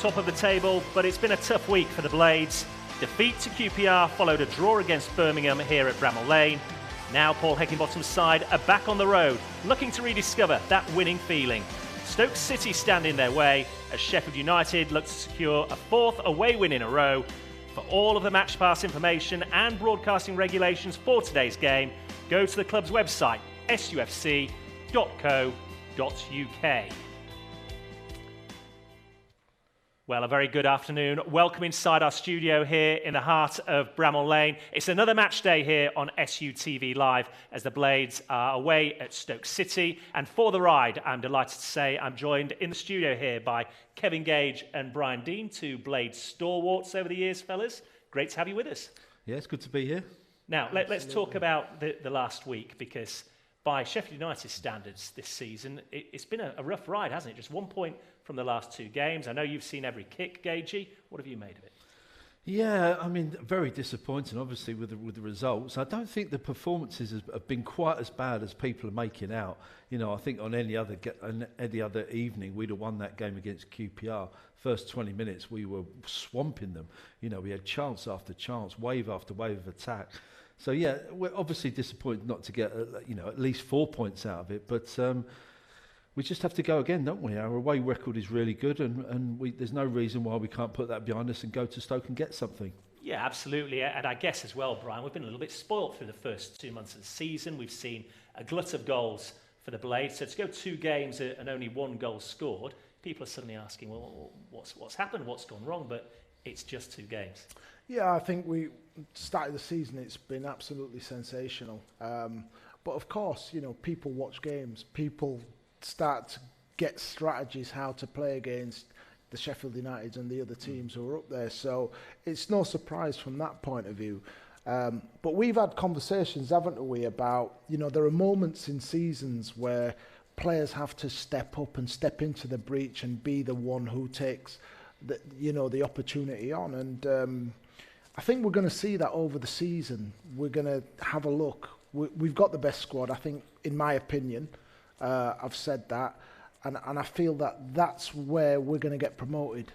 top of the table, but it's been a tough week for the Blades. Defeat to QPR followed a draw against Birmingham here at Bramall Lane. Now Paul Heckingbottom's side are back on the road, looking to rediscover that winning feeling. Stoke City stand in their way as Sheffield United look to secure a fourth away win in a row. For all of the match pass information and broadcasting regulations for today's game, go to the club's website, sufc.co.uk. Well, a very good afternoon. Welcome inside our studio here in the heart of Bramall Lane. It's another match day here on SUTV Live as the Blades are away at Stoke City. And for the ride, I'm delighted to say I'm joined in the studio here by Kevin Gage and Brian Deane, two Blades stalwarts over the years, fellas. Great to have you with us. Yeah, it's good to be here. Now, let's talk about the last week, because by Sheffield United standards this season, it's been a rough ride, hasn't it? Just 1 point from the last two games. I know you've seen every kick, Gagey. What have you made of it? Yeah, I mean, very disappointing, obviously, with the results. I don't think the performances have been quite as bad as people are making out. You know, I think on any other evening, we'd have won that game against QPR. First 20 minutes, we were swamping them. You know, we had chance after chance, wave after wave of attack. So, yeah, we're obviously disappointed not to get, at least 4 points out of it. But we just have to go again, don't we? Our away record is really good, and there's no reason why we can't put that behind us and go to Stoke and get something. Yeah, absolutely. And I guess as well, Brian, we've been a little bit spoilt through the first 2 months of the season. We've seen a glut of goals for the Blades. So to go 2 games and only 1 goal scored, people are suddenly asking, well, what's happened? What's gone wrong? But it's just 2 games. Yeah, I think we started the season, it's been absolutely sensational. But of course, people watch games. People start to get strategies how to play against the Sheffield United and the other teams who are up there. So it's no surprise from that point of view. But we've had conversations, haven't we, about, there are moments in seasons where players have to step up and step into the breach and be the one who takes the opportunity on. And I think we're going to see that over the season. We're going to have a look. We've got the best squad, I think, in my opinion. I've said that, and I feel that that's where we're going to get promoted,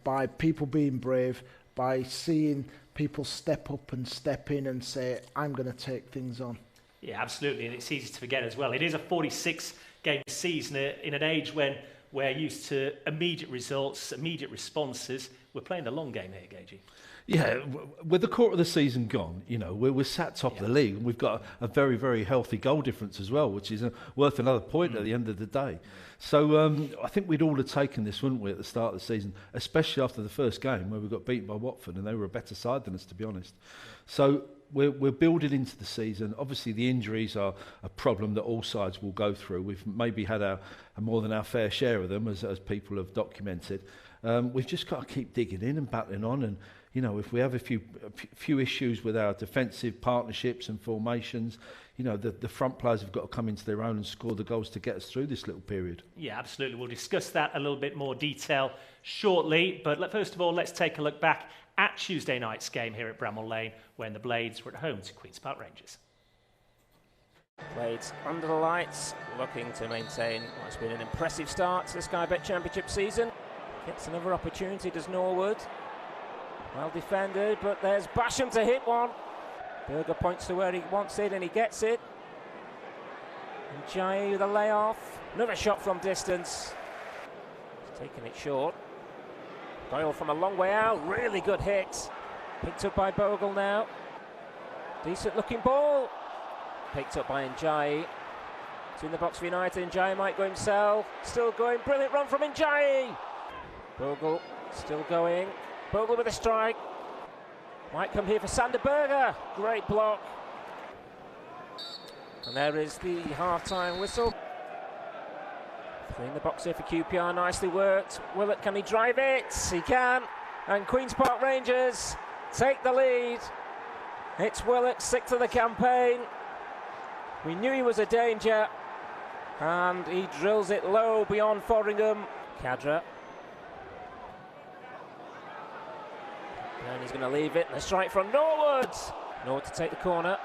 by people being brave, by seeing people step up and step in and say, I'm going to take things on. Yeah, absolutely, and it's easy to forget as well. It is a 46-game season in an age when we're used to immediate results, immediate responses. We're playing the long game here, Gagey. Yeah, with the quarter of the season gone, we're sat top of the league, and we've got a very, very healthy goal difference as well, which is worth another point at the end of the day. So I think we'd all have taken this, wouldn't we, at the start of the season, especially after the first game where we got beaten by Watford, and they were a better side than us, to be honest. So we're building into the season. Obviously, the injuries are a problem that all sides will go through. We've maybe had more than our fair share of them, as people have documented. We've just got to keep digging in and battling on, and if we have a few issues with our defensive partnerships and formations, the front players have got to come into their own and score the goals to get us through this little period. Yeah, absolutely. We'll discuss that a little bit more detail shortly. But first of all, let's take a look back at Tuesday night's game here at Bramall Lane, when the Blades were at home to Queen's Park Rangers. Blades under the lights, looking to maintain what's been an impressive start to the Sky Bet Championship season. Gets another opportunity, does Norwood. Well defended, but there's Basham to hit one. Berger points to where he wants it, and he gets it. And Jai with a layoff. Another shot from distance. He's taking it short. Doyle from a long way out. Really good hit. Picked up by Bogle now. Decent looking ball. Picked up by Njayi. It's in the box for United. Njayi might go himself. Still going. Brilliant run from Njayi. Bogle still going. Bogle with a strike. Might come here for Sander Berger. Great block. And there is the half-time whistle. 3 in the box here for QPR. Nicely worked. Willett, can he drive it? He can. And Queen's Park Rangers take the lead. It's Willett, 6th of the campaign. We knew he was a danger. And he drills it low beyond Foringham. Khadra. And he's going to leave it, and a strike from Norwood. Norwood to take the corner.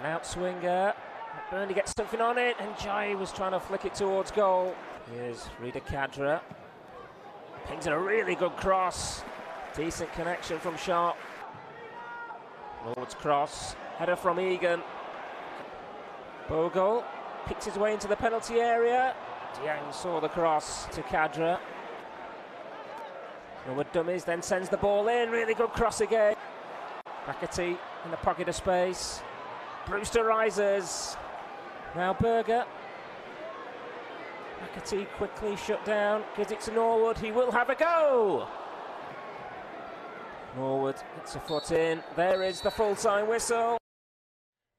An outswinger. Burnley gets something on it, and Jai was trying to flick it towards goal. Here's Rida Khadra. Into a really good cross. Decent connection from Sharp. Norwood's cross. Header from Egan. Bogle picked his way into the penalty area. Deane saw the cross to Kadra. Norwood dummies, then sends the ball in. Really good cross again. Bakati in the pocket of space. Brewster rises. Now Berger. Bakati quickly shut down. Gives it to Norwood. He will have a go. Norwood gets a foot in. There is the full-time whistle.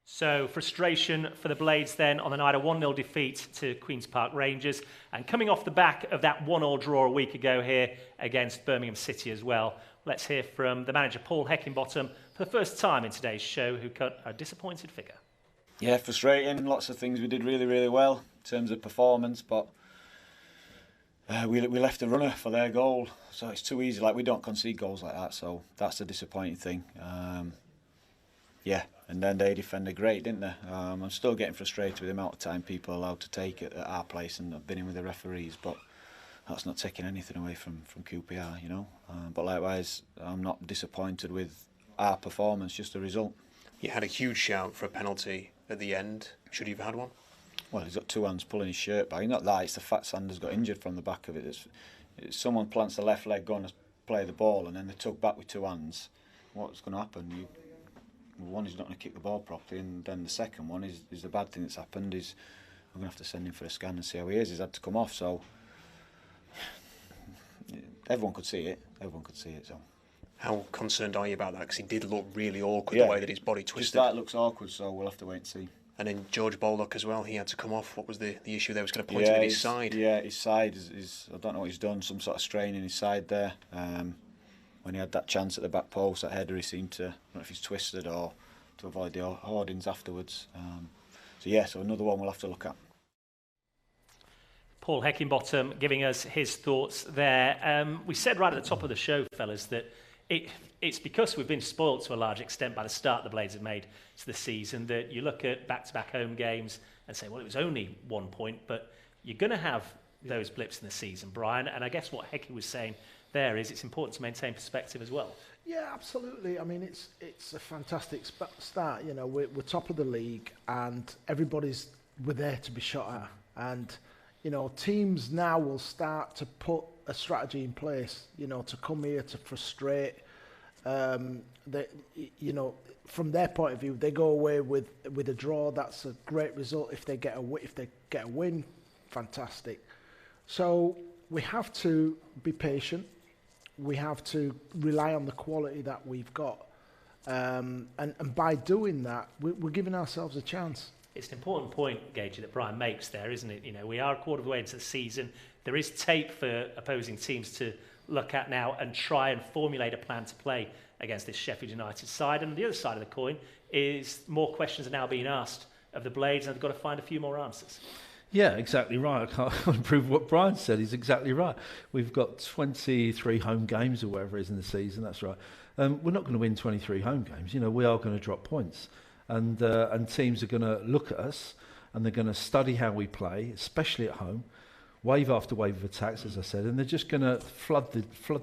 So frustration for the Blades then on the night, a 1-0 defeat to Queen's Park Rangers, and coming off the back of that 1-1 draw a week ago here against Birmingham City as well. Let's hear from the manager Paul Heckingbottom for the first time in today's show, who cut a disappointed figure. Yeah, frustrating. Lots of things we did really, really well in terms of performance, but we left a runner for their goal, so it's too easy. Like, we don't concede goals like that, so that's the disappointing thing. Yeah, and then they defended great, didn't they? I'm still getting frustrated with the amount of time people are allowed to take at our place, and I've been in with the referees, but that's not taking anything away from QPR, you know. But likewise, I'm not disappointed with our performance, just the result. You had a huge shout for a penalty at the end. Should you have had one? Well, he's got two hands pulling his shirt back. Not that, it's the fact Sanders got injured from the back of it. It's someone plants the left leg going to play the ball, and then they tug back with two hands. What's going to happen? One is not going to kick the ball properly, and then the second one is the bad thing that's happened is we're going to have to send him for a scan and see how he is. He's had to come off, so everyone could see it. So. How concerned are you about that? Because he did look really awkward, the way that his body twisted. Just that looks awkward, so we'll have to wait and see. And then George Baldock as well, he had to come off. What was the issue there? Was going to point him at his side? Yeah, his side is I don't know what he's done, some sort of strain in his side there. When he had that chance at the back post, that header, he seemed to, I don't know if he's twisted or to avoid the hoardings afterwards. So another one we'll have to look at. Paul Heckingbottom giving us his thoughts there. We said right at the top of the show, fellas, that it's because we've been spoilt to a large extent by the start the Blades have made to the season that you look at back-to-back home games and say, well, it was only 1 point, but you're going to have those blips in the season, Brian. And I guess what Hecky was saying there is it's important to maintain perspective as well. Yeah, absolutely. I mean, it's a fantastic start. You know, we're top of the league, and we're there to be shot at. And you know, teams now will start to put a strategy in place. You know, to come here to frustrate. You know, from their point of view, they go away with a draw. That's a great result. If they get a win, fantastic. So we have to be patient. We have to rely on the quality that we've got, and by doing that, we're giving ourselves a chance. It's an important point, Gage, that Brian makes there, isn't it? You know, we are a quarter of the way into the season. There is tape for opposing teams to look at now and try and formulate a plan to play against this Sheffield United side. And the other side of the coin is more questions are now being asked of the Blades, and they've got to find a few more answers. Yeah, exactly right. I can't improve what Brian said. He's exactly right. We've got 23 home games or whatever it is in the season. That's right. We're not going to win 23 home games. You know, we are going to drop points. And teams are going to look at us and they're going to study how we play, especially at home, wave after wave of attacks, as I said, and they're just going to flood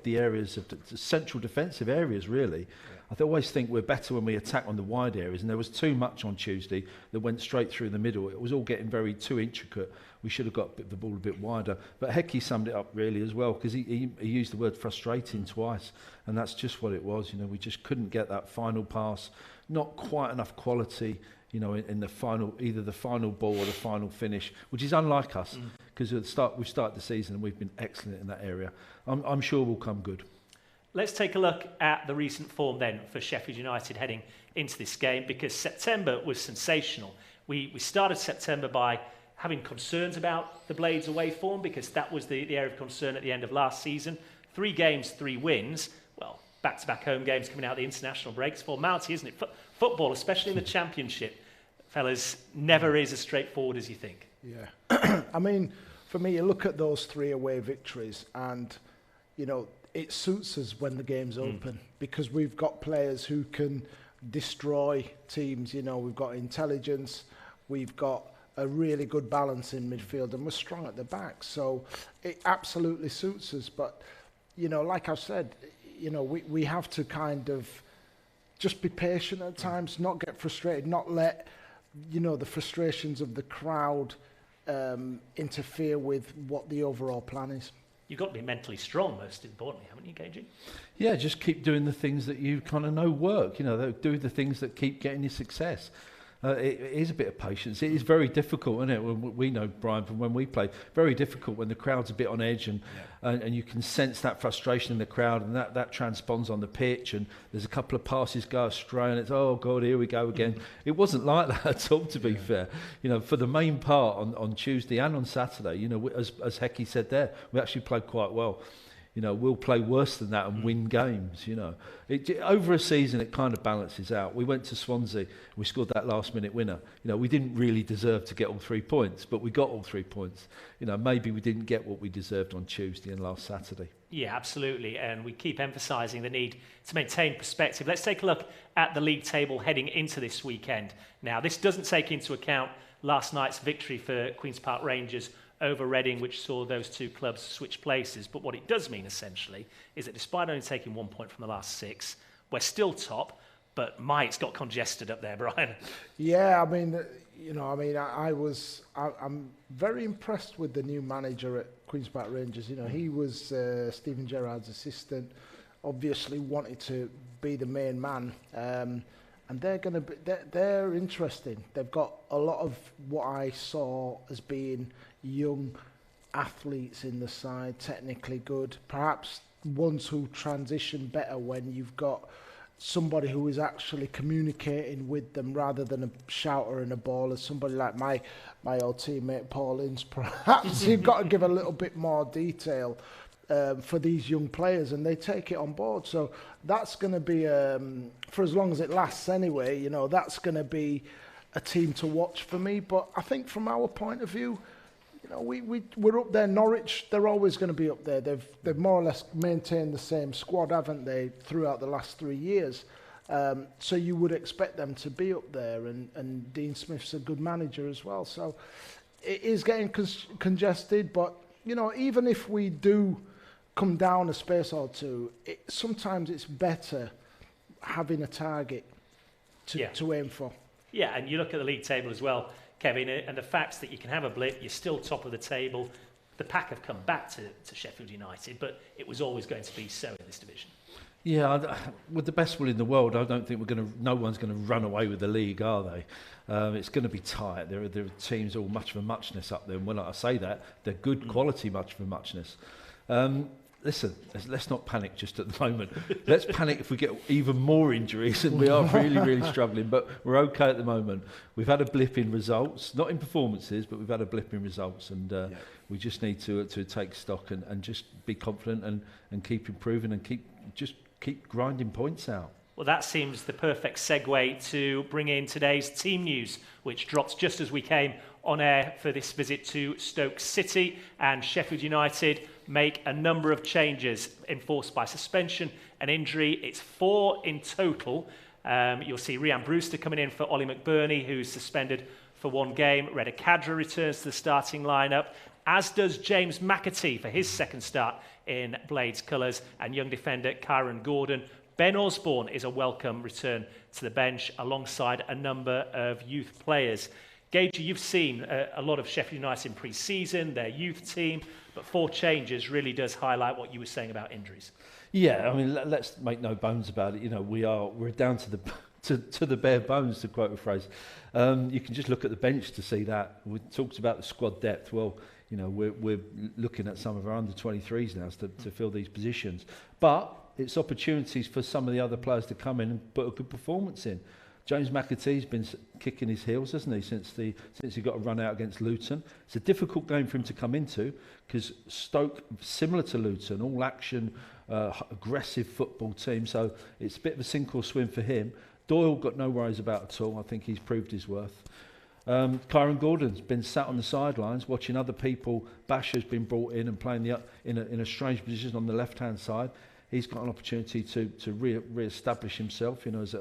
the areas of the central defensive areas, really. Yeah. I always think we're better when we attack on the wide areas, and there was too much on Tuesday that went straight through the middle. It was all getting very too intricate. We should have got the ball a bit wider. But Hecky summed it up really as well, because he used the word frustrating twice, and that's just what it was. You know, we just couldn't get that final pass, not quite enough quality, you know, in the final, either the final ball or the final finish, which is unlike us, because we've started the season and we've been excellent in that area. I'm sure we'll come good. Let's take a look at the recent form then for Sheffield United heading into this game, because September was sensational. We started September by having concerns about the Blades away form, because that was the area of concern at the end of last season. 3 games, 3 wins. Well, back-to-back home games coming out of the international breaks. Formality, isn't it? Football, especially in the Championship, fellas, never is as straightforward as you think. Yeah. I mean, for me, you look at those 3 away victories and, you know, it suits us when the game's open, because we've got players who can destroy teams. You know, we've got intelligence, we've got a really good balance in midfield, and we're strong at the back. So it absolutely suits us. But like I said, we have to kind of just be patient at times, not get frustrated, not let, the frustrations of the crowd interfere with what the overall plan is. You've got to be mentally strong, most importantly, haven't you, Gage? Yeah, just keep doing the things that you kind of know work. Do the things that keep getting you success. It is a bit of patience. It is very difficult, isn't it? We know, Brian, from when we play, very difficult when the crowd's a bit on edge and you can sense that frustration in the crowd, and that transponds on the pitch, and there's a couple of passes go astray and it's, oh God, here we go again. It wasn't like that at all, to be fair. For the main part on Tuesday and on Saturday, as Hecky said there, we actually played quite well. We'll play worse than that and win games, Over a season, it kind of balances out. We went to Swansea, we scored that last-minute winner. We didn't really deserve to get all 3 points, but we got all 3 points. Maybe we didn't get what we deserved on Tuesday and last Saturday. Yeah, absolutely, and we keep emphasising the need to maintain perspective. Let's take a look at the league table heading into this weekend. Now, this doesn't take into account last night's victory for Queen's Park Rangers over Reading, which saw those two clubs switch places. But what it does mean, essentially, is that despite only taking 1 point from the last 6, we're still top, but it's got congested up there, Brian. Yeah, I'm very impressed with the new manager at Queen's Park Rangers. He was Stephen Gerrard's assistant, obviously wanted to be the main man. And they're interesting. They've got a lot of what I saw as being young athletes in the side, technically good, perhaps ones who transition better when you've got somebody who is actually communicating with them rather than a shouter and a baller. Somebody like my old teammate Paul Ince, perhaps. You've got to give a little bit more detail for these young players, and they take it on board. So that's going to be, for as long as it lasts anyway, that's going to be a team to watch for me. But I think from our point of view, we're up there. Norwich, they're always going to be up there. They've more or less maintained the same squad, haven't they, throughout the last 3 years. So you would expect them to be up there, and Dean Smith's a good manager as well. So it is getting congested, but even if we do come down a space or two, sometimes it's better having a target to aim for. Yeah, and you look at the league table as well, Kevin, and the fact that you can have a blip, you're still top of the table. The pack have come back to Sheffield United, but it was always going to be so in this division. Yeah, with the best will in the world, I don't think no one's going to run away with the league, are they? It's going to be tight. There are teams all much of a muchness up there, and when I say that, they're good quality much of a muchness. Listen, let's not panic just at the moment. Let's panic if we get even more injuries, and we are really, really struggling. But we're okay at the moment. We've had a blip in results, not in performances, but we've had a blip in results, and we just need to take stock and just be confident and keep improving and keep grinding points out. Well, that seems the perfect segue to bring in today's team news, which drops just as we came on air for this visit to Stoke City, and Sheffield United make a number of changes enforced by suspension and injury. It's 4 in total. You'll see Rhian Brewster coming in for Ollie McBurney, who's suspended for 1 game. Reda Kadra returns to the starting lineup, as does James McAtee for his second start in Blades colours, and young defender Kyron Gordon. Ben Osborne is a welcome return to the bench alongside a number of youth players. Gage, you've seen a lot of Sheffield United in pre-season, their youth team, but 4 changes really does highlight what you were saying about injuries. Yeah, I mean, let's make no bones about it. We're down to the bare bones, to quote a phrase. You can just look at the bench to see that. We talked about the squad depth. Well, we're looking at some of our under-23s now to fill these positions, but it's opportunities for some of the other players to come in and put a good performance in. James McAtee's been kicking his heels, hasn't he, since he got a run out against Luton. It's a difficult game for him to come into because Stoke, similar to Luton, all action, aggressive football team, so it's a bit of a sink or swim for him. Doyle got no worries about at all. I think he's proved his worth. Kyron Gordon's been sat on the sidelines watching other people. Basher's been brought in and playing in a strange position on the left-hand side. He's got an opportunity to re-establish himself, as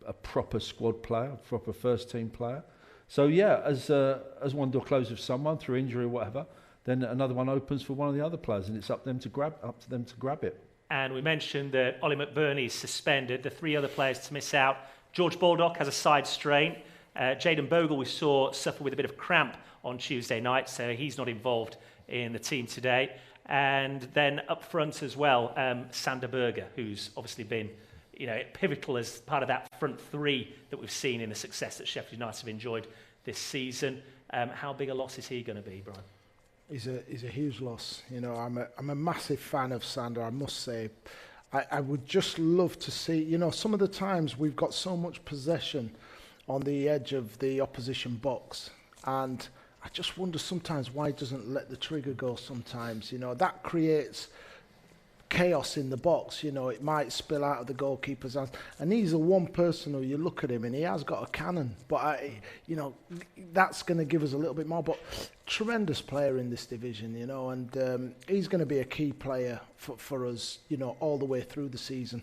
a proper squad player, a proper first-team player. So yeah, as one door closes for someone through injury or whatever, then another one opens for one of the other players, and it's up to them to grab it. And we mentioned that Ollie McBurney is suspended. The 3 other players to miss out. George Baldock has a side strain. Jayden Bogle we saw suffer with a bit of cramp on Tuesday night, so he's not involved in the team today. And then up front as well, Sander Berge, who's obviously been pivotal as part of that front 3 that we've seen in the success that Sheffield United have enjoyed this season. How big a loss is he going to be, Brian? He's a huge loss. I'm a massive fan of Sander, I must say. I would just love to see, some of the times we've got so much possession on the edge of the opposition box, and I just wonder sometimes why he doesn't let the trigger go sometimes. That creates chaos in the box. It might spill out of the goalkeeper's hands, and he's the one person who you look at him and he has got a cannon, but that's going to give us a little bit more. But tremendous player in this division, and he's going to be a key player for us, all the way through the season.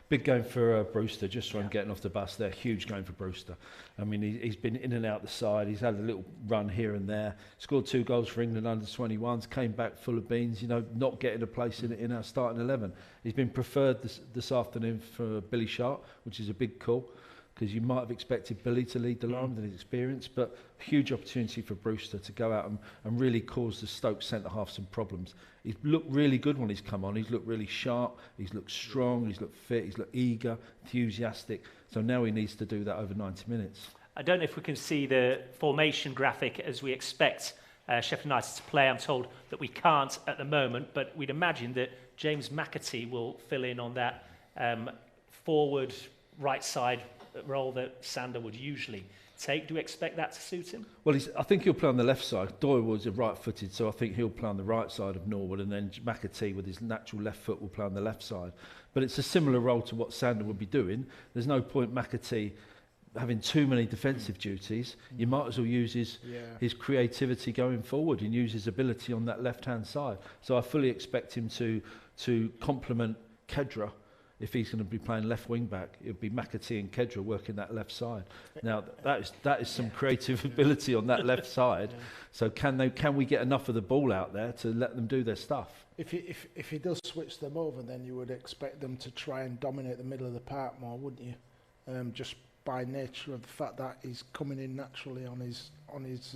Big game for Brewster, just from getting off the bus there. Huge game for Brewster. I mean, he's been in and out the side. He's had a little run here and there. Scored 2 goals for England under 21s. Came back full of beans. Not getting a place in our starting 11. He's been preferred this afternoon for Billy Sharp, which is a big call, because you might have expected Billy to lead the line with his experience, but huge opportunity for Brewster to go out and really cause the Stoke centre-half some problems. He's looked really good when he's come on. He's looked really sharp, he's looked strong, he's looked fit, he's looked eager, enthusiastic. So now he needs to do that over 90 minutes. I don't know if we can see the formation graphic as we expect Sheffield United to play. I'm told that we can't at the moment, but we'd imagine that James McAtee will fill in on that forward right side role that Sander would usually take. Do we expect that to suit him? Well, I think he'll play on the left side. Doyle was right-footed, so I think he'll play on the right side of Norwood, and then McAtee with his natural left foot will play on the left side. But it's a similar role to what Sander would be doing. There's no point McAtee having too many defensive duties. You might as well use his creativity going forward and use his ability on that left-hand side. So I fully expect him to complement Kedra. If he's going to be playing left wing back, it would be McAtee and Kedra working that left side. Now that is some creative ability on that left side. So can we get enough of the ball out there to let them do their stuff? If he does switch them over, then you would expect them to try and dominate the middle of the park more, wouldn't you? Just by nature of the fact that he's coming in naturally on his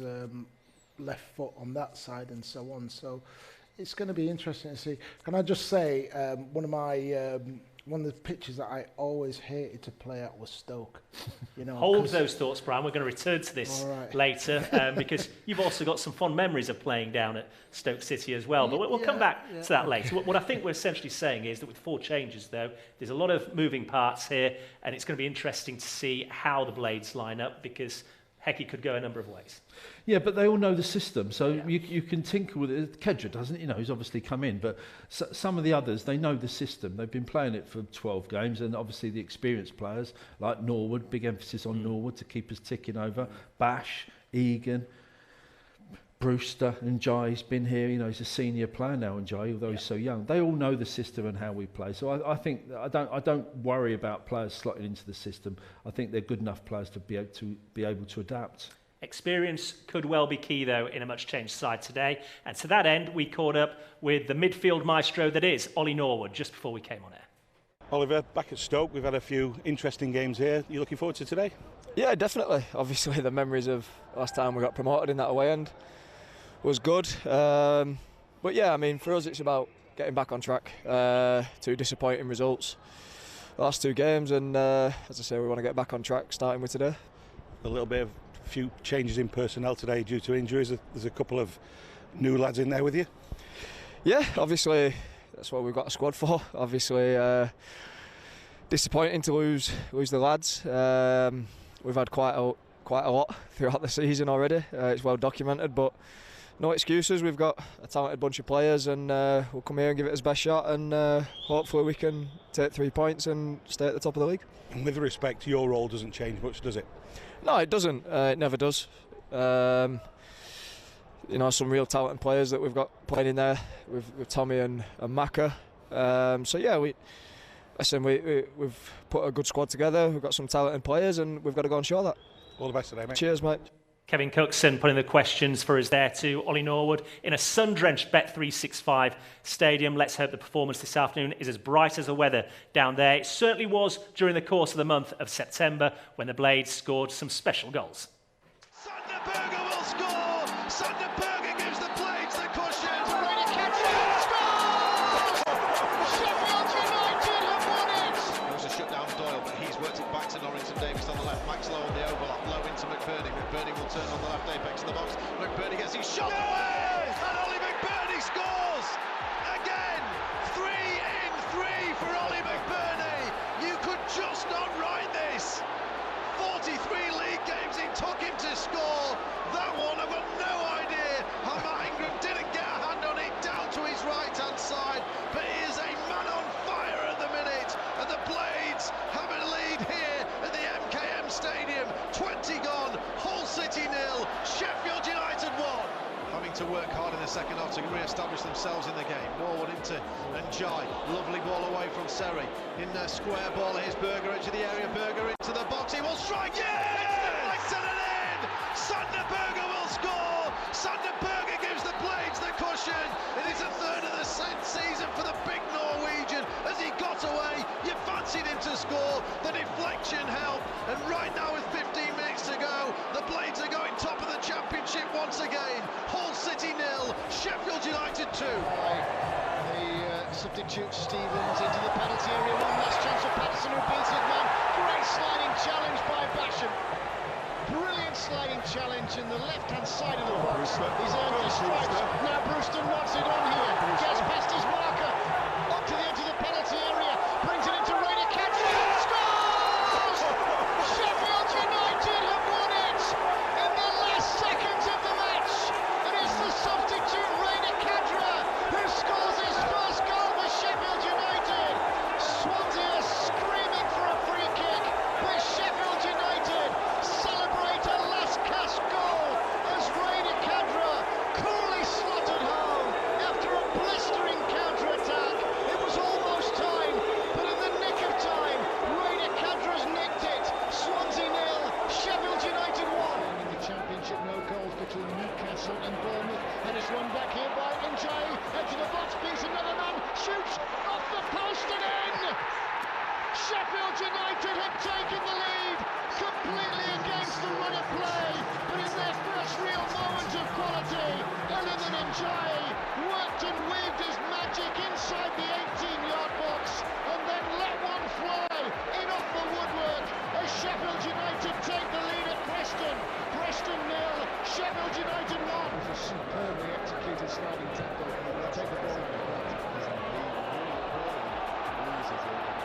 left foot on that side and so on. So it's going to be interesting to see. Can I just say one of the pitches that I always hated to play at was Stoke. Hold those thoughts, Brian. We're going to return to this later because you've also got some fond memories of playing down at Stoke City as well. But we'll come back to that later. What I think we're essentially saying is that with 4 changes, though, there's a lot of moving parts here, and it's going to be interesting to see how the Blades line up, because Hecky could go a number of ways. Yeah, but they all know the system, so you can tinker with it. Kedra doesn't, he's obviously come in, but some of the others, they know the system. They've been playing it for 12 games, and obviously the experienced players, like Norwood, big emphasis on Norwood to keep us ticking over. Bash, Egan, Brewster, and Jai's been here. He's a senior player now, and Jai, although he's so young. They all know the system and how we play. So I think I don't worry about players slotting into the system. I think they're good enough players to be able to adapt. Experience could well be key, though, in a much-changed side today. And to that end, we caught up with the midfield maestro that is Ollie Norwood just before we came on air. Oliver, back at Stoke, we've had a few interesting games here. You looking forward to today? Yeah, definitely. Obviously, the memories of last time we got promoted in that away end was good. But yeah, I mean, for us, it's about getting back on track. 2 disappointing results the last 2 games, and as I say, we want to get back on track, starting with today. A few changes in personnel today due to injuries. There's a couple of new lads in there with you. Yeah, obviously that's what we've got a squad for. Obviously disappointing to lose the lads. We've had quite a lot throughout the season already. It's well documented, but no excuses. We've got a talented bunch of players, and we'll come here and give it his best shot, and hopefully we can take 3 points and stay at the top of the league. And with respect, your role doesn't change much, does it? No, it doesn't. It never does. Some real talented players that we've got playing in there with Tommy and Maka. So yeah, we've put a good squad together. We've got some talented players, and we've got to go and show that. All the best today, mate. Cheers, mate. Kevin Cookson putting the questions for us there to Ollie Norwood in a sun-drenched Bet365 stadium. Let's hope the performance this afternoon is as bright as the weather down there. It certainly was during the course of the month of September when the Blades scored some special goals. Sanderberger will score! Sanderberger gives the Blades the cushion! Sheffield United have won it! There was a shutdown Doyle, but he's worked it back to Norrington Davis on the left. Max Lowe on the overlap, low into McBurney. McBurney will turn on the left apex of the box. McBurney gets his shot away! And Ollie McBurney scores! Again! 3 in 3 for Ollie McBurney! You could just not write this! 43 league games it took him to score. That one, I've got no idea how Matt Ingram didn't get a hand on it down to his right-hand side, but he is a man on fire at the minute, and the Blades have a lead here at the MKM Stadium. 20 gone, Hull City 0, Sheffield United 1. Having to work hard in the second half to re-establish themselves in the game. Norwood into Njai, lovely ball away from Seri. In the square ball, here's Berger into the area, Berger into the box, he will strike, yeah! It's deflected and in! Sanderberger will score! Sanderberger gives the Blades the cushion! It is a third of the season for the big Norwegian. As he got away, you fancied him to score, the deflection helped, and right now with 15 minutes to go, the Blades are going top of the championship once again. Hull City 0, Sheffield United 2. The substitute Stevens into the penalty area, one last chance for Patterson who beats his man. Great sliding challenge by Basham. Brilliant sliding challenge in the left-hand side of the box. He's earned his stripes. Now Brewster nods it on here. Gets past his marker. Up to the edge of the penalty area. Brings it into Raider Cadra. Scores! Sheffield United have won it in the last seconds of the match. It is the substitute Raider Cadra who scores his first goal for Sheffield United. Swansea are screaming for a free kick, but Sheffield United celebrate a last cast goal as Raider Cadra coolly slotted home after a blistering counter-attack. It was almost time, but in the nick of time, Raider Cadra's nicked it. Swansea 0, Sheffield United 1. In the championship, no goals between Newcastle and Bournemouth, and it's run back here by Njai. Edge of the box, beats another man, shoots off the post and in. Sheffield United have taken the lead, completely against the run of play, but in their first real moment of quality, Elliman Njai worked and weaved his magic inside the 18-yard box, and then let one fly in off the woodwork as Sheffield United take the lead at Preston. Preston 0, Sheffield United 1. It was a superbly executed sliding tackle. They'll take the ball.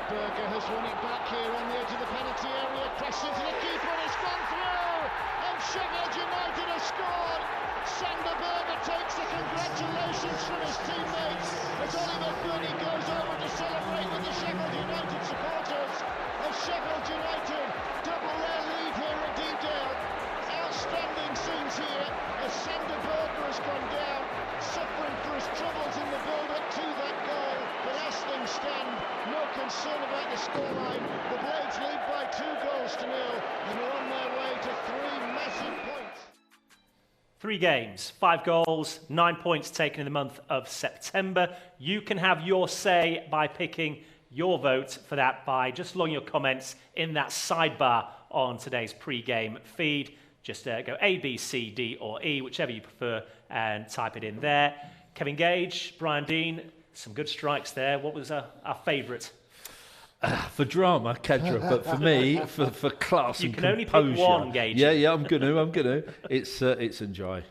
Berger has won it back here on the edge of the penalty area, crashed into the keeper and it's gone through, and Sheffield United have scored. Sanderberger takes the congratulations from his teammates as Oliver Burney goes over to celebrate with the Sheffield United supporters. As Sheffield United double their lead here at Deane. Outstanding scenes here as Sanderberger has gone down, suffering for his troubles in the build-up to that goal. But as things stand, no concern about the scoreline. The Blades lead by 2 goals to 0 and are on their way to 3 massive points. 3 games, 5 goals, 9 points taken in the month of September. You can have your say by picking your vote for that by just logging your comments in that sidebar on today's pre-game feed. Just go A, B, C, D or E, whichever you prefer, and type it in there. Kevin Gage, Brian Deane, some good strikes there. What was our favourite? For drama, Kedra, but for me, for class you and can composure. only pick one, Gage. Yeah, I'm gonna. It's Njai.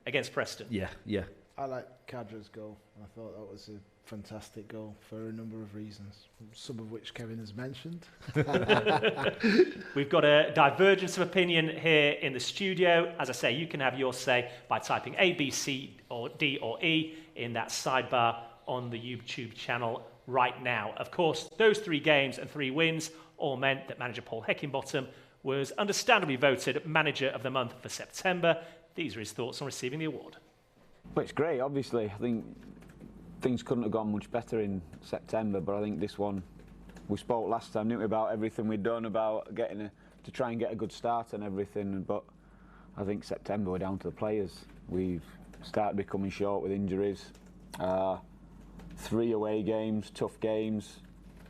Against Preston. Yeah. I like Cadra's goal. I thought that was a fantastic goal for a number of reasons, some of which Kevin has mentioned. We've got a divergence of opinion here in the studio. As I say, you can have your say by typing A, B, C, or D or E in that sidebar on the YouTube channel right now. Of course, those 3 games and 3 wins all meant that manager Paul Heckingbottom was understandably voted Manager of the Month for September. These are his thoughts on receiving the award. Well, it's great, obviously. I think things couldn't have gone much better in September, but I think this one, we spoke last time, didn't we, about everything we'd done, about getting to try and get a good start and everything, but I think September we're down to the players. We've started becoming short with injuries. 3 away games, tough games,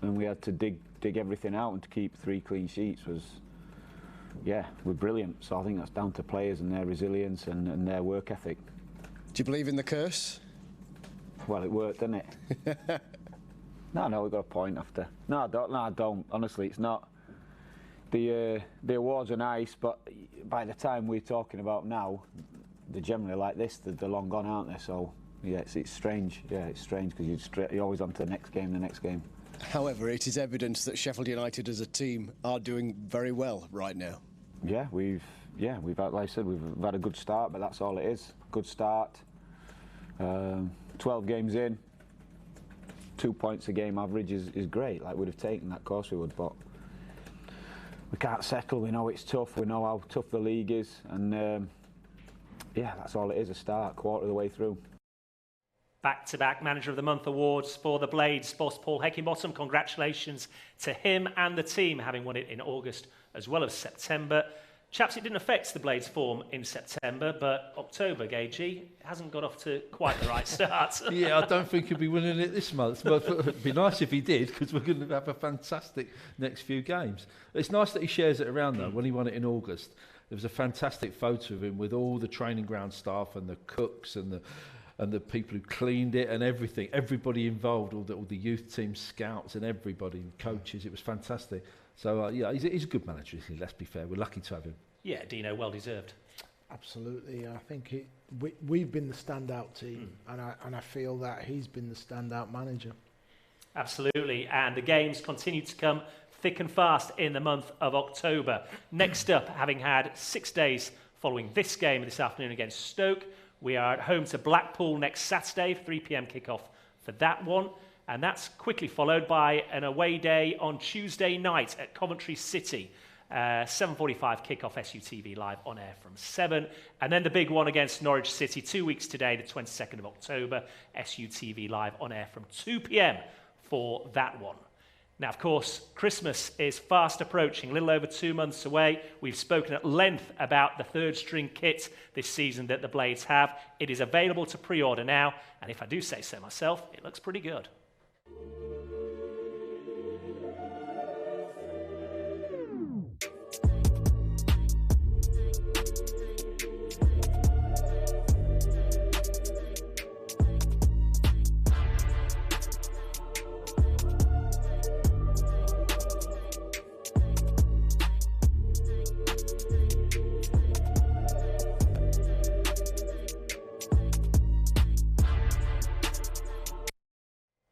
and we had to dig everything out, and to keep 3 clean sheets was, yeah, we're brilliant. So I think that's down to players and their resilience and their work ethic. Do you believe in the curse? Well, it worked, didn't it? No, we got a point after. No, I don't. Honestly, it's not. The awards are nice, but by the time we're talking about now, they're generally like this. They're long gone, aren't they? So yeah, it's strange. Yeah, it's strange because you're always on to the next game. However, it is evidence that Sheffield United as a team are doing very well right now. Yeah, we've had, like I said, we've had a good start, but that's all it is. Good start. 12 games in, 2 points a game average is great. Like, we'd have taken that, of course we would, but we can't settle. We know it's tough. We know how tough the league is, and yeah, that's all it is. A start, quarter of the way through. Back-to-back Manager of the Month awards for the Blades boss Paul Heckingbottom. Congratulations to him and the team, having won it in August as well as September. Chaps, it didn't affect the Blades' form in September, but October, Gage, hasn't got off to quite the right start. Yeah, I don't think he'll be winning it this month, but it'd be nice if he did, because we're going to have a fantastic next few games. It's nice that he shares it around, though. When he won it in August, there was a fantastic photo of him with all the training ground staff and the cooks and the people who cleaned it and everything, everybody involved, all the youth team, scouts and everybody, coaches. It was fantastic. So, yeah, he's a good manager, isn't he? Let's be fair. We're lucky to have him. Yeah, Dino, well deserved. Absolutely. I think we've been the standout team, and I feel that he's been the standout manager. Absolutely. And the games continue to come thick and fast in the month of October. Next up, having had 6 days following this game this afternoon against Stoke, we are at home to Blackpool next Saturday, 3 p.m. kickoff for that one. And that's quickly followed by an away day on Tuesday night at Coventry City. 7:45 kickoff, SUTV live on air from 7. And then the big one against Norwich City 2 weeks today, the 22nd of October, SUTV live on air from 2 p.m. for that one. Now, of course, Christmas is fast approaching, a little over 2 months away. We've spoken at length about the third string kit this season that the Blades have. It is available to pre-order now, and if I do say so myself, it looks pretty good.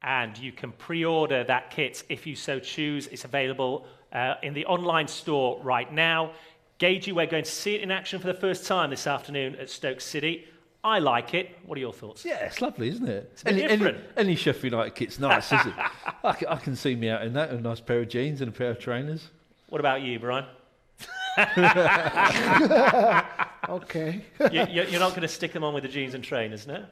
And you can pre-order that kit if you so choose. It's available in the online store right now. Gagey, we're going to see it in action for the first time this afternoon at Stoke City. I like it. What are your thoughts? Yeah, it's lovely, isn't it? It's a bit different. Any Sheffield United kit's nice, isn't it? I can see me out in that, a nice pair of jeans and a pair of trainers. What about you, Brian? Okay. You're not going to stick them on with the jeans and trainers, no?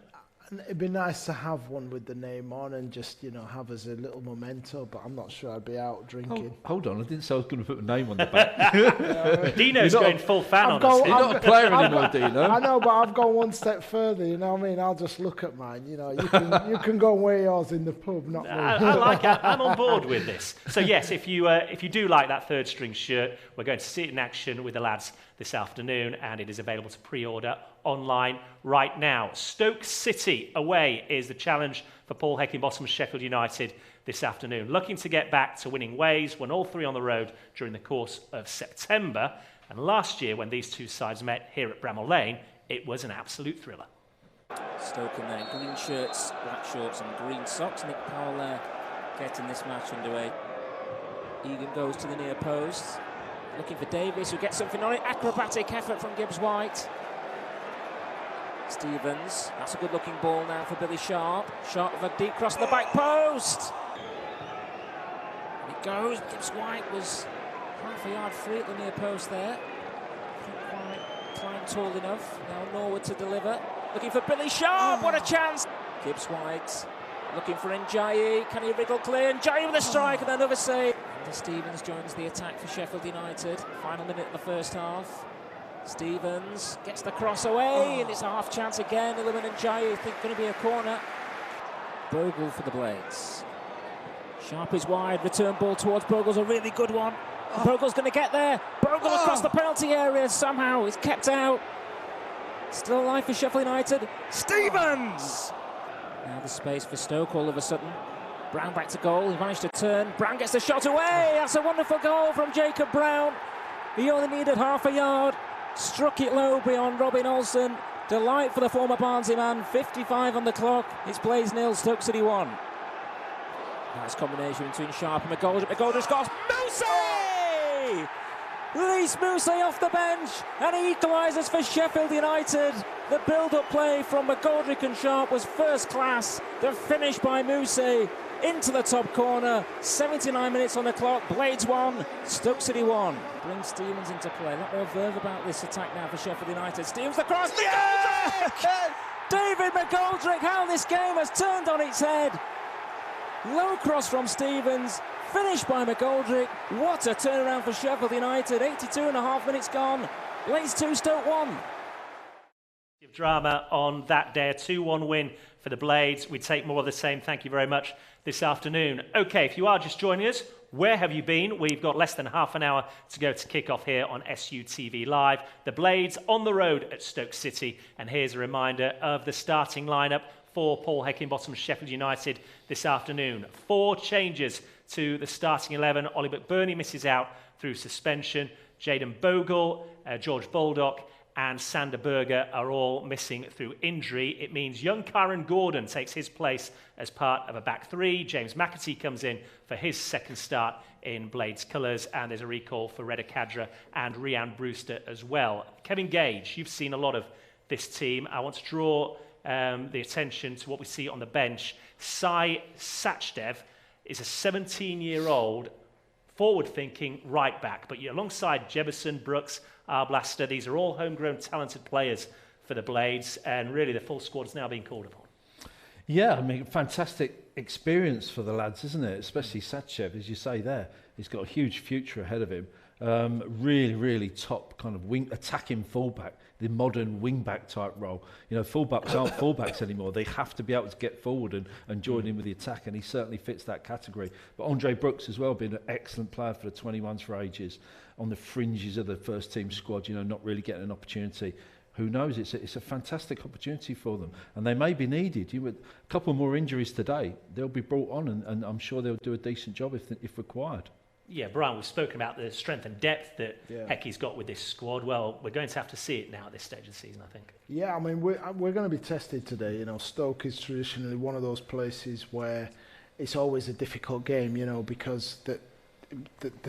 It'd be nice to have one with the name on and just, have as a little memento, but I'm not sure I'd be out drinking. Hold on, I didn't say I was going to put a name on the back. Dino's going full fan on us. You're not a player anymore, Dino. I know, but I've gone one step further, you know what I mean? I'll just look at mine, you can go and wear yours in the pub, not me. I like it. I'm on board with this. So yes, if you do like that third string shirt, we're going to see it in action with the lads this afternoon, and it is available to pre-order online right now. Stoke City away is the challenge for Paul Heckingbottom's Sheffield United this afternoon. Looking to get back to winning ways, won all 3 on the road during the course of September. And last year, when these two sides met here at Bramall Lane, it was an absolute thriller. Stoke in their green shirts, black shorts and green socks. Nick Powell there getting this match underway. Egan goes to the near post. Looking for Davies, who gets something on it. Acrobatic effort from Gibbs-White. Stevens, that's a good-looking ball now for Billy Sharp. Sharp with a deep cross to the back post. And it goes. Gibbs-White was half a yard free at the near post there. Couldn't quite climb tall enough. Now Norwood to deliver. Looking for Billy Sharp. What a chance! Gibbs-White looking for Njayi. Can he wriggle clear? Njayi with a strike and another save. Stevens joins the attack for Sheffield United. Final minute of the first half. Stevens gets the cross away, and it's a half chance again. Illumin and Jai think going to be a corner. Bogle for the Blades. Sharp is wide, return ball towards Bogle's a really good one. Bogle's going to get there. Bogle across the penalty area, somehow it's kept out. Still alive for Sheffield United. Stevens! Now the space for Stoke all of a sudden. Brown back to goal, he managed to turn. Brown gets the shot away, that's a wonderful goal from Jacob Brown. He only needed half a yard. Struck it low beyond Robin Olsen. Delight for the former Barnsley man. 55 on the clock. It's Blades 0, Stoke City 1. Nice combination between Sharp and McGoldrick. McGoldrick scores. Mousset! Release Mousset off the bench, and he equalises for Sheffield United. The build-up play from McGoldrick and Sharp was first class. The finish by Mousset into the top corner. 79 minutes on the clock. Blades 1, Stoke City 1. Bring Stevens into play. A lot more verve about this attack now for Sheffield United. Stevens across. McGoldrick! David McGoldrick, how this game has turned on its head. Low cross from Stevens. Finished by McGoldrick. What a turnaround for Sheffield United. 82.5 minutes gone. Blades 2, Stoke 1. Drama on that day, a 2-1 win for the Blades. We take more of the same, thank you very much, this afternoon. Okay, if you are just joining us, where have you been? We've got less than half an hour to go to kick off here on SUTV Live. The Blades on the road at Stoke City, and here's a reminder of the starting lineup for Paul Heckingbottom's Sheffield United this afternoon. 4 changes to the starting 11. Ollie McBurney misses out through suspension. Jayden Bogle, George Baldock, and Sander Berger are all missing through injury. It means young Kyron Gordon takes his place as part of a back 3. James McAtee comes in for his second start in Blades colours, and there's a recall for Reda Kadra and Rhian Brewster as well. Kevin Gage, you've seen a lot of this team. I want to draw the attention to what we see on the bench. Sai Sachdev is a 17-year-old forward-thinking right back, but alongside Jefferson, Brooks, Arblaster, these are all homegrown talented players for the Blades, and really the full squad is now being called upon. Yeah, I mean, fantastic experience for the lads, isn't it? Especially Satchev, as you say there. He's got a huge future ahead of him. Really, really top kind of wing attacking fullback, the modern wing-back type role. You know, fullbacks aren't fullbacks anymore. They have to be able to get forward and join in with the attack, and he certainly fits that category. But Andre Brooks as well, been an excellent player for the 21s for ages, on the fringes of the first team squad, you know, not really getting an opportunity. Who knows? It's a fantastic opportunity for them, and they may be needed. A couple more injuries today, they'll be brought on, and I'm sure they'll do a decent job if required. Yeah, Brian, we've spoken about the strength and depth that Heckie's got with this squad. Well, we're going to have to see it now at this stage of the season, I think. Yeah, I mean, we're going to be tested today. You know, Stoke is traditionally one of those places where it's always a difficult game, you know, because the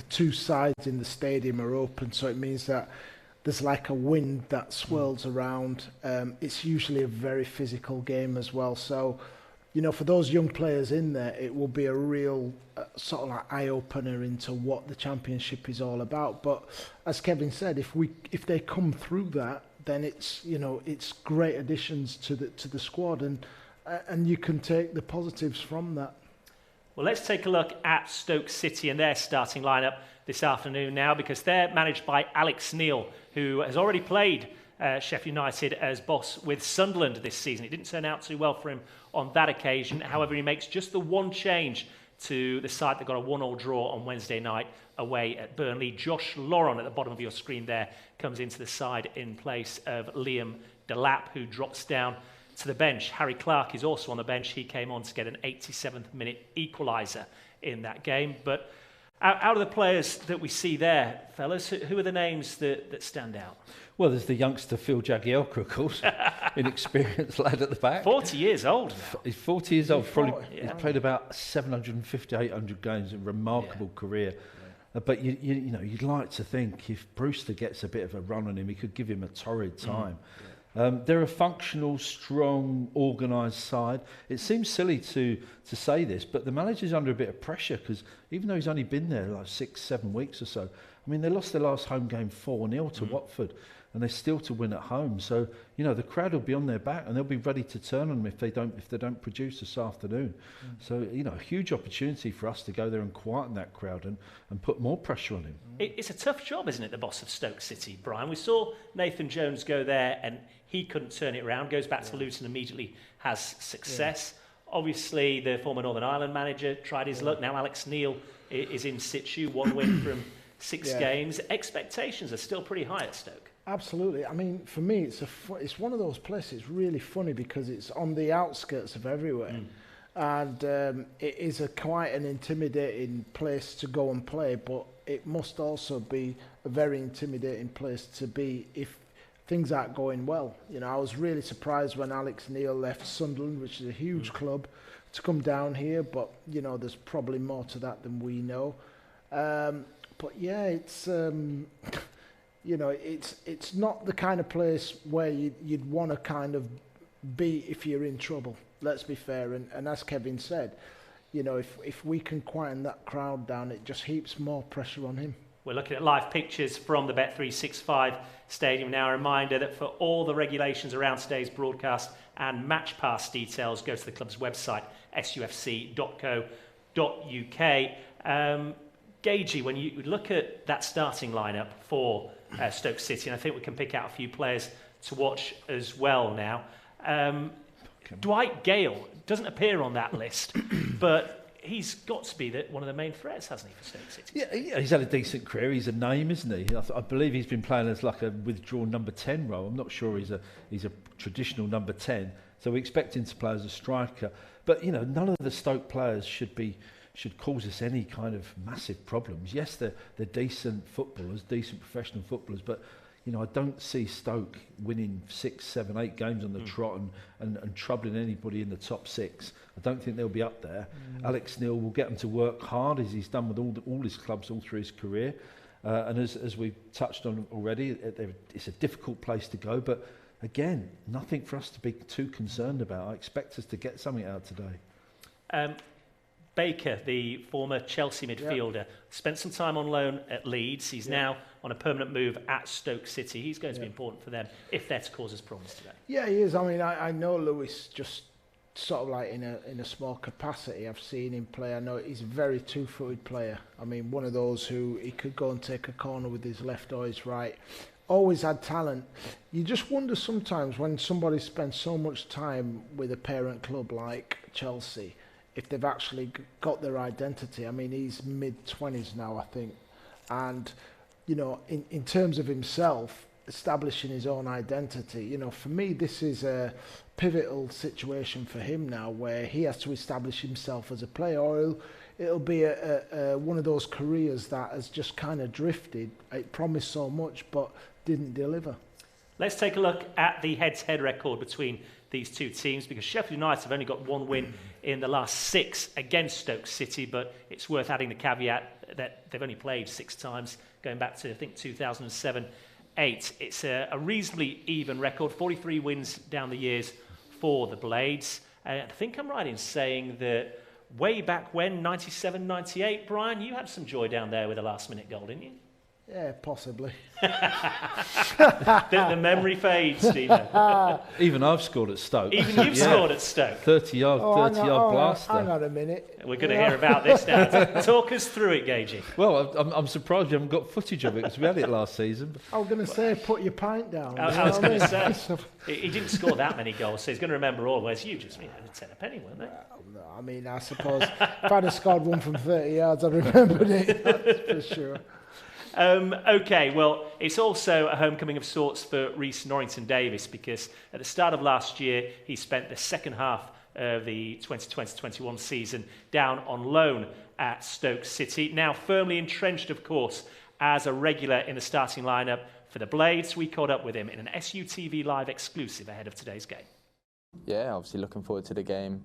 two sides in the stadium are open, so it means that there's like a wind that swirls around. It's usually a very physical game as well, so you know, for those young players in there, it will be a real sort of like eye-opener into what the Championship is all about. But as Kevin said, if they come through that, then it's, you know, it's great additions to the squad, and you can take the positives from that. Well, let's take a look at Stoke City and their starting lineup this afternoon now, because they're managed by Alex Neil, who has already played Sheffield United as boss with Sunderland this season. It didn't turn out too well for him on that occasion. However, he makes just the one change to the side that got a 1-1 draw on Wednesday night away at Burnley. Josh Lauron, at the bottom of your screen there, comes into the side in place of Liam Delap, who drops down to the bench. Harry Clark is also on the bench. He came on to get an 87th minute equaliser in that game. But out of the players that we see there, fellas, who are the names that stand out? Well, there's the youngster Phil Jagielka, of course, inexperienced lad at the back. 40 years old now. He's 40 years old. He's played about 750, 800 games, a remarkable career. But you know, you'd like to think if Brewster gets a bit of a run on him, he could give him a torrid time. They're a functional, strong, organised side. It seems silly to say this, but the manager's under a bit of pressure because even though he's only been there like 6-7 weeks or so, I mean, they lost their last home game 4-0 to Watford, and they're still to win at home. So, you know, the crowd will be on their back, and they'll be ready to turn on them if they don't produce this afternoon. So, you know, a huge opportunity for us to go there and quieten that crowd and put more pressure on him. It's a tough job, isn't it, the boss of Stoke City, Brian? We saw Nathan Jones go there, and he couldn't turn it around. Goes back to Luton, immediately has success. Obviously, the former Northern Ireland manager tried his luck. Now Alex Neil is in situ, 1 win from 6 games. Expectations are still pretty high at Stoke. Absolutely. I mean, for me, it's one of those places really funny because it's on the outskirts of everywhere. And it is quite an intimidating place to go and play, but it must also be a very intimidating place to be if things aren't going well. You know, I was really surprised when Alex Neil left Sunderland, which is a huge club, to come down here, but, you know, there's probably more to that than we know. But yeah, it's... you know, it's not the kind of place where you'd want to kind of be if you're in trouble. Let's be fair. And as Kevin said, you know, if we can quieten that crowd down, it just heaps more pressure on him. We're looking at live pictures from the Bet365 stadium now. A reminder that for all the regulations around today's broadcast and match pass details, go to the club's website, sufc.co.uk. Gagey, when you look at that starting lineup for Stoke City, and I think we can pick out a few players to watch as well now. Dwight Gale doesn't appear on that list, but he's got to be one of the main threats, hasn't he, for Stoke City? Yeah, he's had a decent career. He's a name, isn't he? I believe he's been playing as like a withdrawn number 10 role. I'm not sure he's a traditional number 10, so we expect him to play as a striker. But, you know, none of the Stoke players should cause us any kind of massive problems. Yes, they're decent footballers, decent professional footballers, but you know, I don't see Stoke winning 6, 7, 8 games on the trot and troubling anybody in the top 6. I don't think they'll be up there. Alex Neil will get them to work hard, as he's done with all his clubs all through his career. And as we've touched on already, it's a difficult place to go, but again, nothing for us to be too concerned about. I expect us to get something out today. Baker, the former Chelsea midfielder, spent some time on loan at Leeds. He's now on a permanent move at Stoke City. He's going to be important for them if they're to cause us problems today. Yeah, he is. I mean, I know Lewis just sort of like in a small capacity. I've seen him play. I know he's a very two-footed player. I mean, one of those who he could go and take a corner with his left or his right. Always had talent. You just wonder sometimes when somebody spends so much time with a parent club like Chelsea, if they've actually got their identity. I mean, he's mid-20s now, I think. And, you know, in terms of himself, establishing his own identity, you know, for me, this is a pivotal situation for him now where he has to establish himself as a player, or it'll be one of those careers that has just kind of drifted. It promised so much, but didn't deliver. Let's take a look at the head-to-head record between these two teams, because Sheffield United have only got 1 win in the last 6 against Stoke City, but it's worth adding the caveat that they've only played 6 times, going back to, I think, 2007-8. It's a reasonably even record, 43 wins down the years for the Blades. I think I'm right in saying that way back when, 97-98, Brian, you had some joy down there with a last-minute goal, didn't you? Yeah, possibly. the memory fades, Stephen. Even I've scored at Stoke. Even you've scored at Stoke. 30-yard blaster. Hang on a minute. We're going to hear about this now. Talk us through it, Gagey. Well, I'm surprised you haven't got footage of it, because we had it last season. I was going to say, put your pint down. I was going to say, he didn't score that many goals, so he's going to remember all. Whereas you just, 10 a penny, weren't they? No, I mean, I suppose if I'd have scored one from 30 yards, I'd remembered it, that's for sure. Okay, well, it's also a homecoming of sorts for Rhys Norrington-Davies, because at the start of last year, he spent the second half of the 2020-21 season down on loan at Stoke City. Now firmly entrenched, of course, as a regular in the starting lineup for the Blades. We caught up with him in an SUTV Live exclusive ahead of today's game. Yeah, obviously looking forward to the game.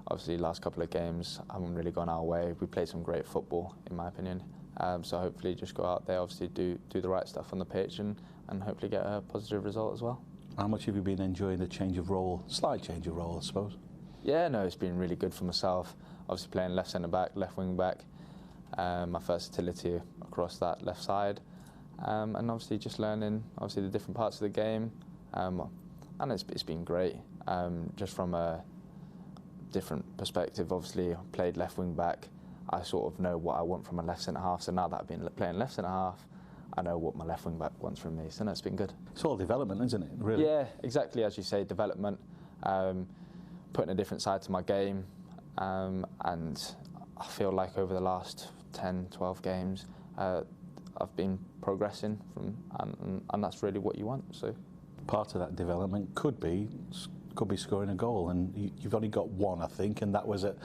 Obviously, last couple of games haven't really gone our way. We played some great football, in my opinion. So hopefully just go out there, obviously do the right stuff on the pitch and hopefully get a positive result as well. How much have you been enjoying the change of role, slight change of role, I suppose? Yeah, no, it's been really good for myself. Obviously playing left centre back, left wing back. my versatility across that left side, and obviously just learning obviously the different parts of the game, and it's been great. Just from a different perspective, obviously I played left wing back. I sort of know what I want from a left centre half. So now that I've been playing left centre half, I know what my left wing back wants from me. So no, it's been good. It's all development, isn't it? Really? Yeah, exactly as you say, development. Putting a different side to my game, and I feel like over the last 10, 12 games, I've been progressing and that's really what you want. So part of that development could be scoring a goal, and you've only got one, I think, and that was at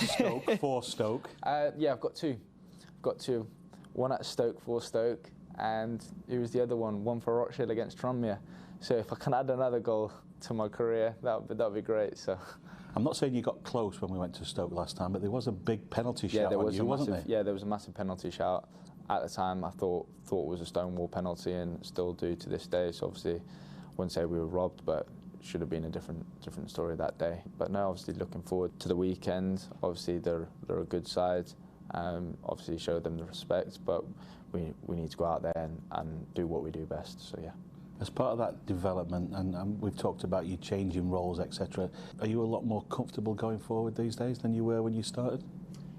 Stoke, for Stoke. Yeah, I've got two. One at Stoke for Stoke, and it was the other one for Rochdale against Tranmere. So if I can add another goal to my career, that'd be great. So I'm not saying you got close when we went to Stoke last time, but there was a big penalty shout on you, wasn't there? Yeah, there was a massive penalty shout. At the time, I thought it was a stonewall penalty, and still do to this day. So obviously, I wouldn't say we were robbed, but it should have been a different story that day. But no, obviously looking forward to the weekend. Obviously, they're a good side. Obviously, show them the respect, but we need to go out there and do what we do best. So yeah. As part of that development, and we've talked about you changing roles, etc., are you a lot more comfortable going forward these days than you were when you started?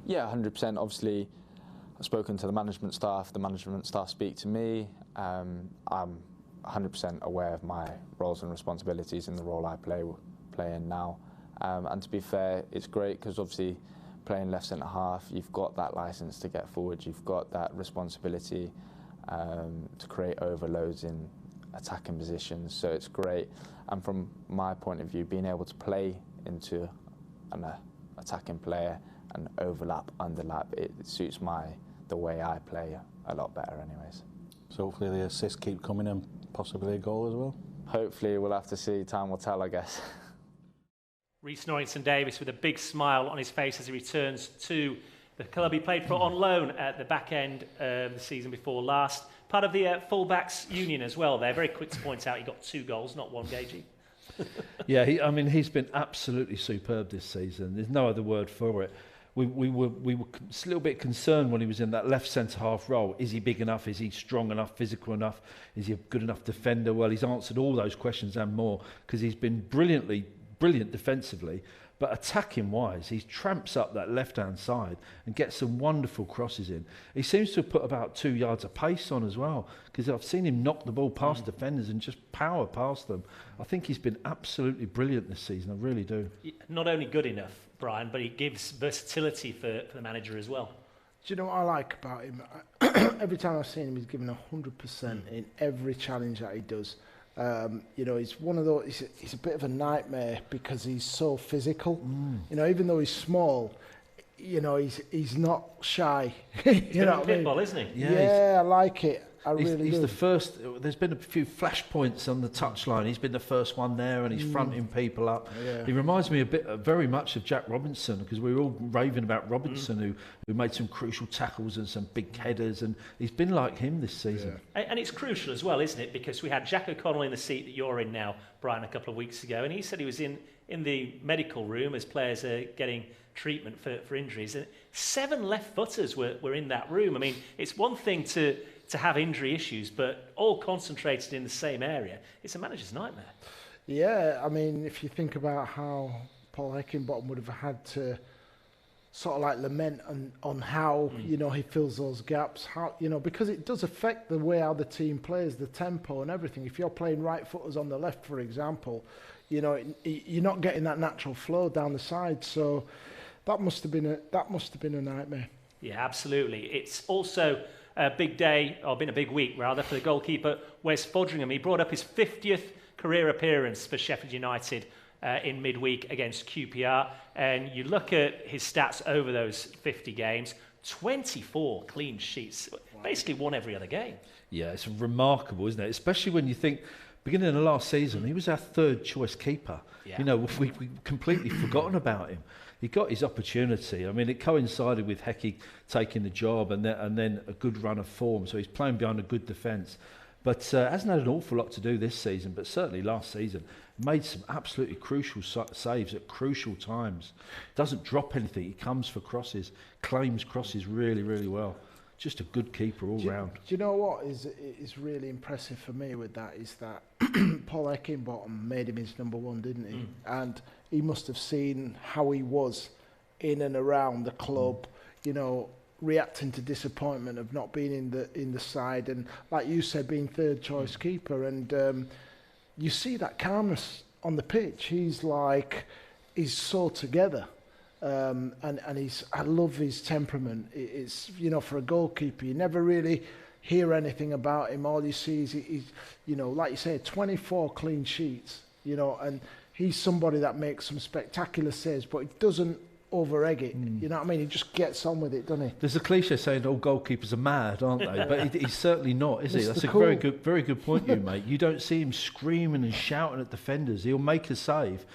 Yeah, 100%. Obviously, I've spoken to the management staff. The management staff speak to me. I'm 100% aware of my roles and responsibilities in the role I play in now. And to be fair, it's great because obviously playing left centre half, you've got that licence to get forward. You've got that responsibility to create overloads in attacking positions. So it's great. And from my point of view, being able to play into an attacking player and overlap, underlap, it suits the way I play a lot better anyways. So hopefully the assists keep coming and possibly a goal as well? Hopefully, we'll have to see. Time will tell, I guess. Rhys Norrington-Davies with a big smile on his face as he returns to the club he played for on loan at the back end of the season before last. Part of the fullbacks union as well. They're very quick to point out he got 2 goals, not 1, Gage. Yeah, he's been absolutely superb this season. There's no other word for it. We were a little bit concerned when he was in that left centre half role. Is he big enough? Is he strong enough? Physical enough? Is he a good enough defender? Well, he's answered all those questions and more because he's been brilliant defensively. But attacking wise, he tramps up that left-hand side and gets some wonderful crosses in. He seems to have put about 2 yards of pace on as well, because I've seen him knock the ball past defenders and just power past them. I think he's been absolutely brilliant this season, I really do. Not only good enough, Brian, but he gives versatility for the manager as well. Do you know what I like about him? Every time I've seen him, he's given 100% in every challenge that he does. He's one of those. He's a bit of a nightmare because he's so physical. Even though he's small, he's not shy. You know what I mean? Pitbull, isn't he? Yeah, I like it. He's the first. There's been a few flashpoints on the touchline. He's been the first one there, and he's fronting people up. Yeah. He reminds me very much of Jack Robinson, because we were all raving about Robinson, who made some crucial tackles and some big headers, and he's been like him this season. Yeah. And it's crucial as well, isn't it? Because we had Jack O'Connell in the seat that you're in now, Brian, a couple of weeks ago, and he said he was in the medical room as players are getting treatment for injuries, and 7 left-footers were in that room. I mean, it's one thing to have injury issues, but all concentrated in the same area. It's a manager's nightmare. Yeah, I mean, if you think about how Paul Heckingbottom would have had to sort of like lament on how, he fills those gaps, how, because it does affect the way how the team plays, the tempo and everything. If you're playing right footers on the left, for example, you're not getting that natural flow down the side. So that must have been a nightmare. Yeah, absolutely. It's also a big day, or been a big week rather, for the goalkeeper Wes Fodringham. He brought up his 50th career appearance for Sheffield United in midweek against QPR, and you look at his stats over those 50 games, 24 clean sheets, basically won every other game. Yeah, it's remarkable, isn't it? Especially when you think, beginning of the last season, he was our 3rd choice keeper. Yeah. We completely forgotten about him. He got his opportunity. I mean, it coincided with Hecky taking the job and then a good run of form. So he's playing behind a good defence. but hasn't had an awful lot to do this season, but certainly last season. Made some absolutely crucial saves at crucial times. Doesn't drop anything. He comes for crosses, claims crosses really, really well. Just a good keeper all round. Do you know what is really impressive for me with that is that Paul Heckingbottom made him his number one, didn't he? And he must have seen how he was in and around the club, you know, reacting to disappointment of not being in the side, and like you said, being third choice keeper. And you see that calmness on the pitch. He's so together. And I love his temperament. It's, you know, for a goalkeeper, you never really hear anything about him. All you see is he's, you know, like you say, 24 clean sheets, you know, and he's somebody that makes some spectacular saves, but he doesn't over-egg it. You know what I mean? He just gets on with it, doesn't he? There's a cliche saying all goalkeepers are mad, aren't they? But he's certainly not, is he? That's a very good point you make. You don't see him screaming and shouting at defenders. He'll make a save.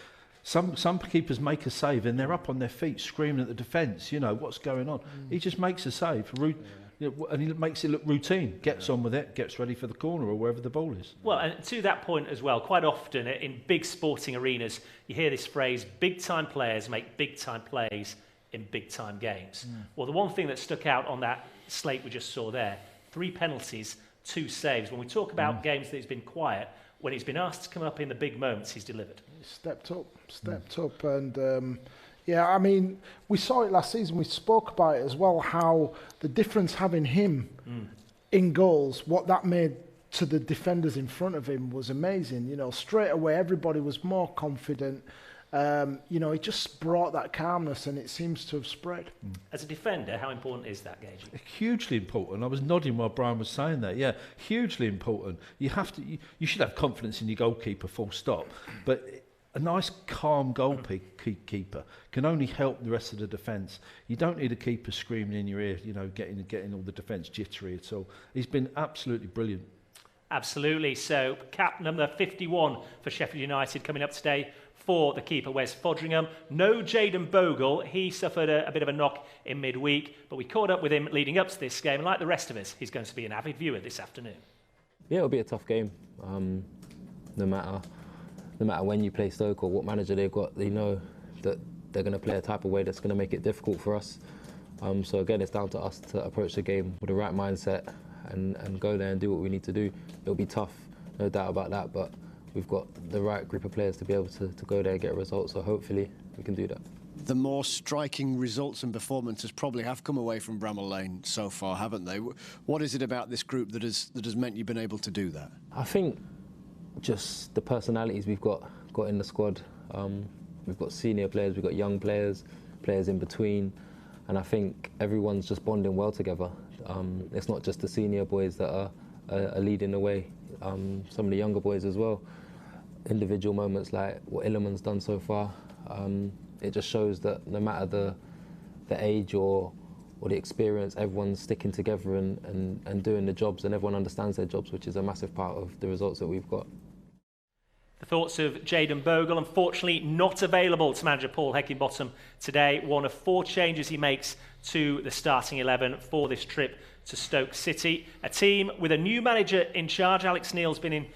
Some keepers make a save and they're up on their feet screaming at the defence. You know, what's going on? He just makes a save. And he makes it look routine, gets on with it, gets ready for the corner or wherever the ball is. Well, and to that point as well, quite often in big sporting arenas, you hear this phrase, big-time players make big-time plays in big-time games. Well, the one thing that stuck out on that slate we just saw there, 3 penalties, 2 saves. When we talk about games that he's been quiet, when he's been asked to come up in the big moments, he's delivered. He stepped up. And yeah, I mean, we saw it last season. We spoke about it as well, how the difference having him in goals, what that made to the defenders in front of him was amazing. You know, straight away, everybody was more confident. You know, it just brought that calmness, and it seems to have spread. As a defender, how important is that, Gage? Hugely important. I was nodding while Brian was saying that. Yeah, hugely important. You should have confidence in your goalkeeper, full stop. But a nice, calm goalkeeper can only help the rest of the defence. You don't need a keeper screaming in your ear, you know, getting all the defence jittery at all. He's been absolutely brilliant. Absolutely. So, cap number 51 for Sheffield United coming up today for the keeper, Wes Fodringham. No Jayden Bogle. He suffered a bit of a knock in midweek, but we caught up with him leading up to this game, and like the rest of us, he's going to be an avid viewer this afternoon. Yeah, it'll be a tough game. No matter when you play Stoke or what manager they've got, they know that they're going to play a type of way that's going to make it difficult for us. So again, it's down to us to approach the game with the right mindset and go there and do what we need to do. It'll be tough, no doubt about that, but we've got the right group of players to be able to go there and get a result, so hopefully we can do that. The more striking results and performances probably have come away from Bramall Lane so far, haven't they? What is it about this group that has meant you've been able to do that? I think just the personalities we've got in the squad. We've got senior players, we've got young players, players in between, and I think everyone's just bonding well together. It's not just the senior boys that are leading the way, some of the younger boys as well. Individual moments like what Illiman's done so far, it just shows that no matter the age or the experience, everyone's sticking together and doing the jobs, and everyone understands their jobs, which is a massive part of the results that we've got. The thoughts of Jayden Bogle, unfortunately not available to manager Paul Heckingbottom today. One of 4 changes he makes to the starting 11 for this trip to Stoke City. A team with a new manager in charge. Alex Neil's been in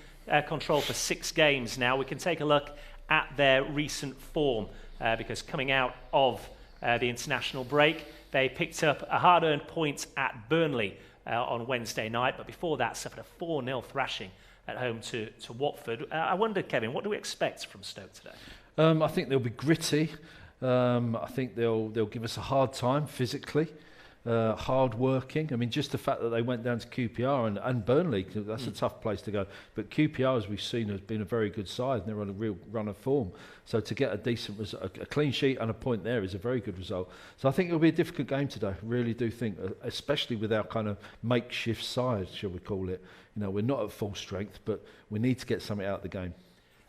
control for 6 games now. We can take a look at their recent form because coming out of the international break, they picked up a hard-earned point at Burnley on Wednesday night, but before that suffered a 4-0 thrashing at home to Watford. I wonder, Kevin, what do we expect from Stoke today? I think they'll be gritty. I think they'll give us a hard time physically, hard working. I mean, just the fact that they went down to QPR and Burnley, that's a tough place to go. But QPR, as we've seen, has been a very good side, and they're on a real run of form. So to get a decent result, a clean sheet and a point there is a very good result. So I think it'll be a difficult game today. Really do think, especially with our kind of makeshift side, shall we call it. You know, we're not at full strength, but we need to get something out of the game.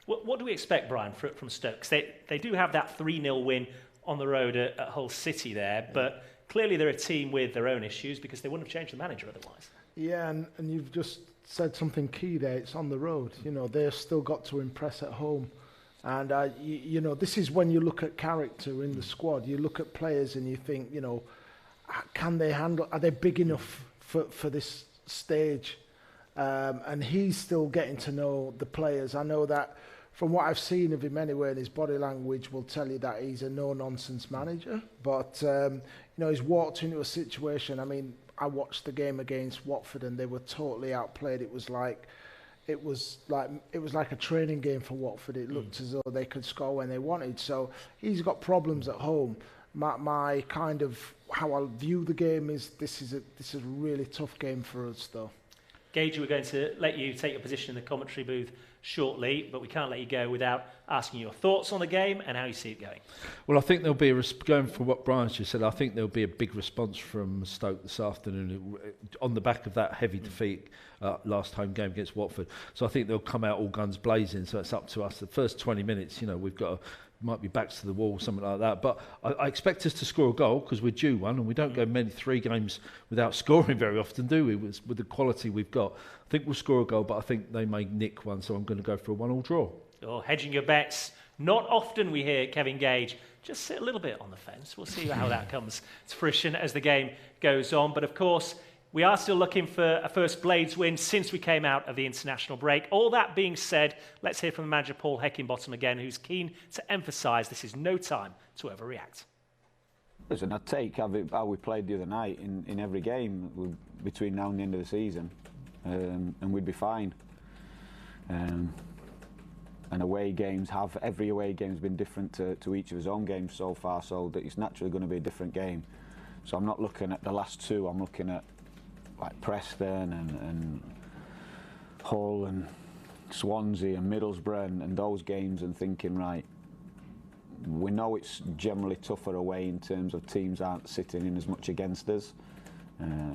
What do we expect, Brian, from Stoke? They do have that 3-0 win on the road at Hull City there, but clearly they're a team with their own issues because they wouldn't have changed the manager otherwise. Yeah, and you've just said something key there. It's on the road. You know, they've still got to impress at home. And, you know, this is when you look at character in the squad. You look at players and you think, you know, can they handle, are they big enough for this stage? and he's still getting to know the players. I know that from what I've seen of him anyway, and his body language will tell you that he's a no-nonsense manager. But you know, he's walked into a situation. I mean, I watched the game against Watford, and they were totally outplayed. It was like a training game for Watford. It looked as though they could score when they wanted. So he's got problems at home. My kind of how I view the game is this is a really tough game for us, though. Gage, we're going to let you take your position in the commentary booth shortly, but we can't let you go without asking your thoughts on the game and how you see it going. Well, I think there'll be going for what Brian's just said. I think there'll be a big response from Stoke this afternoon on the back of that heavy defeat last home game against Watford. So I think they'll come out all guns blazing. So it's up to us. The first 20 minutes, you know, we've got might be backs to the wall, something like that. But I expect us to score a goal because we're due one, and we don't go many 3 games without scoring very often, do we? With the quality we've got, I think we'll score a goal, but I think they may nick one. So I'm going to go for a 1-1 draw. Oh, hedging your bets. Not often we hear Kevin Gage just sit a little bit on the fence. We'll see how that comes to fruition as the game goes on. But of course, we are still looking for a first Blades win since we came out of the international break. All that being said, let's hear from the manager Paul Heckingbottom again, who's keen to emphasise this is no time to overreact. Listen, I'd take how we played the other night in every game between now and the end of the season, and we'd be fine. And away games every away game's been different to each of his own games so far, so that it's naturally going to be a different game. So I'm not looking at the last 2, I'm looking at like Preston and Hull and Swansea and Middlesbrough and those games, and thinking, right, we know it's generally tougher away in terms of teams aren't sitting in as much against us,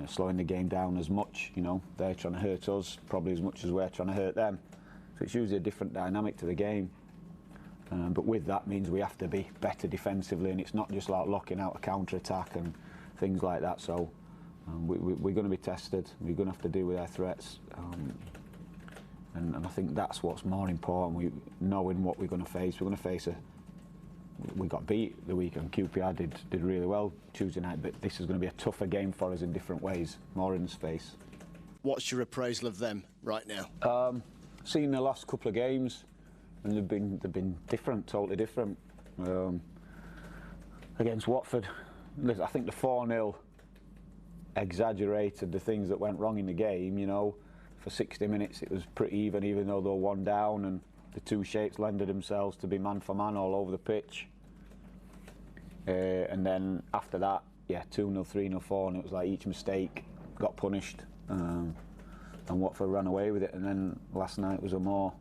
slowing the game down as much. You know, they're trying to hurt us probably as much as we're trying to hurt them. So it's usually a different dynamic to the game. But with that means we have to be better defensively, and it's not just like locking out a counter-attack and things like that. So we're going to be tested. We're going to have to deal with their threats, and I think that's what's more important. Knowing what we're going to face. We're going to face we got beat the weekend. QPR did really well Tuesday night, but this is going to be a tougher game for us in different ways, more in space. What's your appraisal of them right now? Seen the last couple of games, and they've been different, totally different. Against Watford, I think the 4-0 exaggerated the things that went wrong in the game. You know, for 60 minutes it was pretty even though they were 1 down, and the 2 shapes lended themselves to be man for man all over the pitch. And then after that, 2-0, 3-0, 4, and it was like each mistake got punished, and Watford ran away with it. And then last night was a more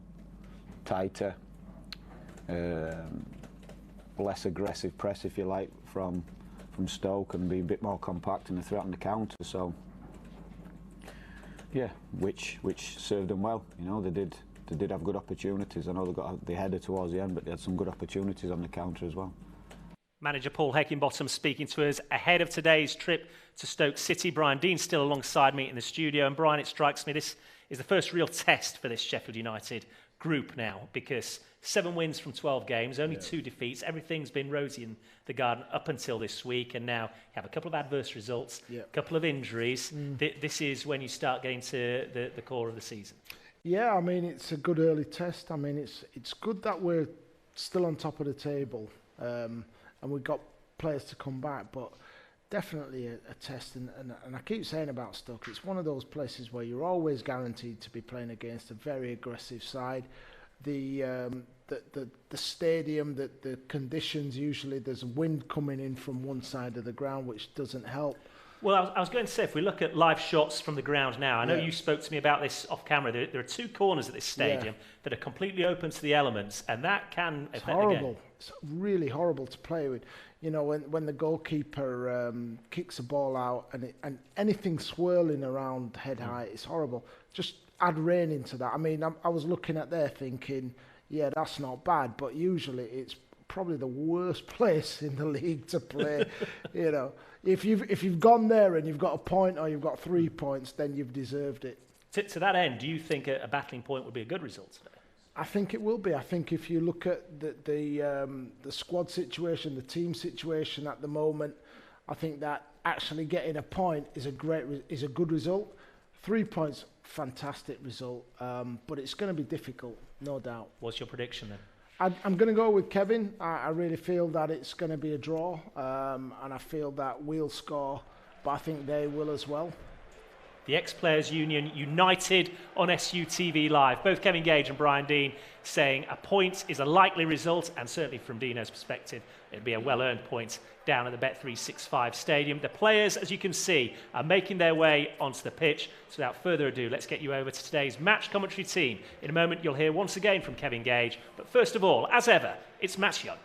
tighter, less aggressive press, if you like, from Stoke, and be a bit more compact in the threat and the counter. So which served them well. You know, they did have good opportunities. I know they got the header towards the end, but they had some good opportunities on the counter as well. Manager Paul Heckingbottom speaking to us ahead of today's trip to Stoke City. Brian Deane still alongside me in the studio, and Brian, it strikes me this is the first real test for this Sheffield United group now, because 7 wins from 12 games, only 2 defeats. Everything's been rosy in the garden up until this week, and now you have a couple of adverse results, a couple of injuries. This is when you start getting to the core of the season. Yeah, I mean, it's a good early test. I mean, it's good that we're still on top of the table, and we've got players to come back, but definitely a test. And I keep saying about Stoke, it's one of those places where you're always guaranteed to be playing against a very aggressive side. The stadium, the conditions, usually there's wind coming in from one side of the ground, which doesn't help. Well, I was going to say, if we look at live shots from the ground now, I know you spoke to me about this off camera. There are 2 corners at this stadium that are completely open to the elements, and that can affect the game. It's really horrible to play with. You know, when the goalkeeper kicks a ball out and anything swirling around head height, it's horrible. Just add rain into that. I mean, I was looking at there thinking, that's not bad, but usually it's probably the worst place in the league to play. You know, if you've gone there and you've got a point or you've got 3 points, then you've deserved it. To that end, do you think a battling point would be a good result today? I think it will be. I think if you look at the squad situation, the team situation at the moment, I think that actually getting a point is a good result. 3 points, fantastic result, but it's going to be difficult, no doubt. What's your prediction then? I'm going to go with Kevin. I really feel that it's going to be a draw, and I feel that we'll score, but I think they will as well. The Ex-Players Union united on SUTV Live. Both Kevin Gage and Brian Deane saying a point is a likely result, and certainly from Dino's perspective, it'd be a well-earned point down at the Bet365 Stadium. The players, as you can see, are making their way onto the pitch. So without further ado, let's get you over to today's match commentary team. In a moment, you'll hear once again from Kevin Gage. But first of all, as ever, it's Match Young.